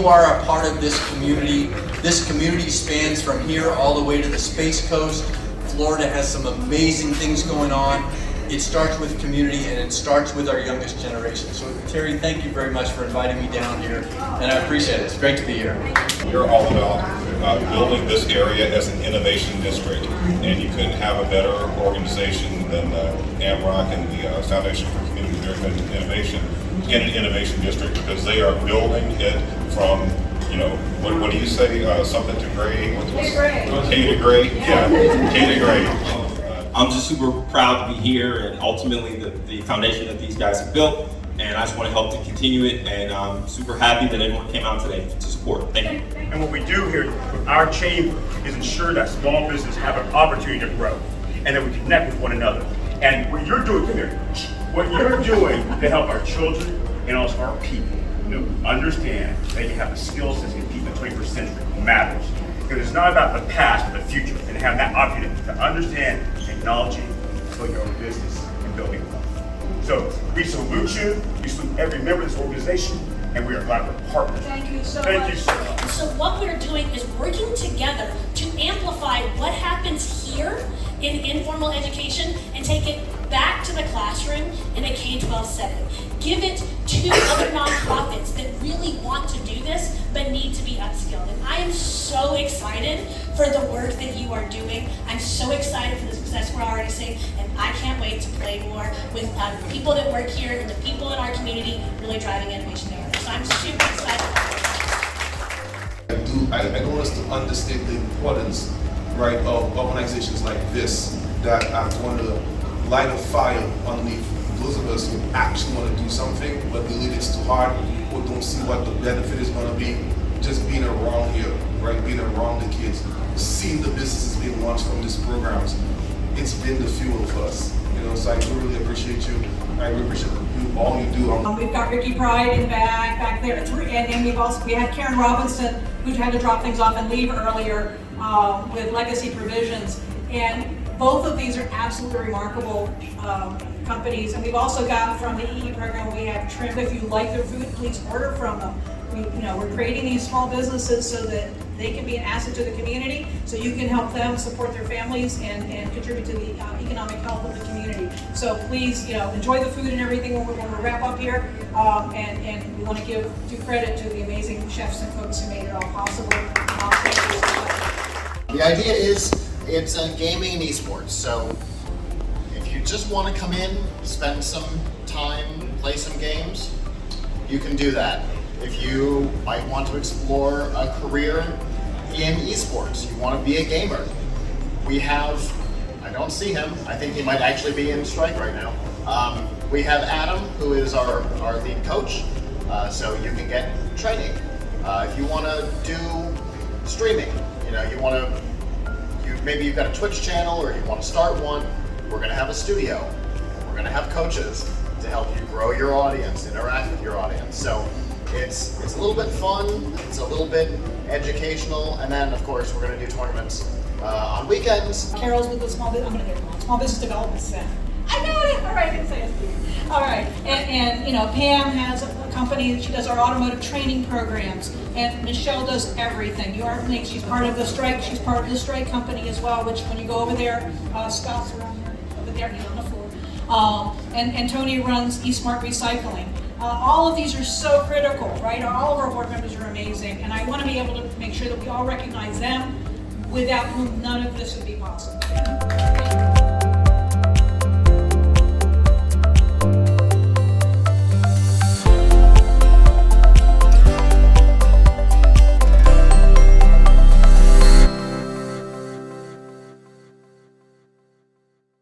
you are a part of this community. This community spans from here all the way to the Space Coast. Florida has some amazing things going on. It starts with community and it starts with our youngest generation. So Terri, thank you very much for inviting me down here, and I appreciate it. It's great to be here. We're all about building this area as an innovation district, and you couldn't have a better organization than AMRoC and the Foundation for Community-Driven Innovation in an innovation district, because they are building it from, you know, what do you say, something to grade? K to grade? Yeah, K to grade. I'm just super proud to be here, and ultimately the foundation that these guys have built, and I just want to help to continue it, and I'm super happy that everyone came out today to support. Thank you. And what we do here with our chamber is ensure that small businesses have an opportunity to grow, and that we connect with one another. And what you're doing, come here, what you're doing to help our children and also our people, you know, understand they can have the skill sets to compete in the 21st century matters. Because it's not about the past, but the future, and have that opportunity to understand technology, build your own business, and building wealth. So we salute you, we salute every member of this organization, and we are glad we're partners. Thank you so much. Thank you so much. So what we're doing is working together to amplify what happens here in informal education and take it back to the classroom in a K-12 setting. Give it to other nonprofits that really want to do this but need to be upskilled. And I am so excited for the work that you are doing. I'm so excited for the success we're already seeing, and I can't wait to play more with people that work here and the people in our community really driving innovation there. So I'm super excited. I don't want us to understate the importance, right, of organizations like this that are going to light a fire underneath those of us who actually want to do something, but believe it's too hard, or don't see what the benefit is going to be. Just being around here, right, being around the kids, seeing the businesses being launched from these programs, it's been the fuel for us. You know, so I do really appreciate you. I really appreciate you, all you do. We've got Ricky Pride in the back there, and then we had Karen Robinson, who had to drop things off and leave earlier with Legacy Provisions, and both of these are absolutely remarkable companies. And we've also got from the EE program, we have trim. If you like their food, please order from them. We're creating these small businesses so that they can be an asset to the community, so you can help them support their families and contribute to the economic health of the community. So please, enjoy the food and everything when we wrap up here. And we want to give due credit to the amazing chefs and cooks who made it all possible. The idea is it's a gaming and esports. So if you just want to come in, spend some time, play some games, you can do that. If you might want to explore a career in esports, you want to be a gamer, we have, I don't see him, I think he might actually be in Stryke right now. We have Adam, who is our lead coach, so you can get training. If you want to do streaming, maybe you've got a Twitch channel or you want to start one, we're going to have a studio. We're going to have coaches to help you grow your audience, interact with your audience. So it's a little bit fun, it's a little bit educational, and then of course we're going to do tournaments on weekends. Carol's with the small business development center. I got it. All right, I can say it. All right, and Pam has a company. She does our automotive training programs, and Michelle does everything. She's part of the Stryke. She's part of the Stryke company as well. Which when you go over there, Scott's around here, over there on the floor. And Tony runs eSmart Recycling. All of these are so critical, right? All of our board members are amazing, and I want to be able to make sure that we all recognize them, without whom none of this would be possible.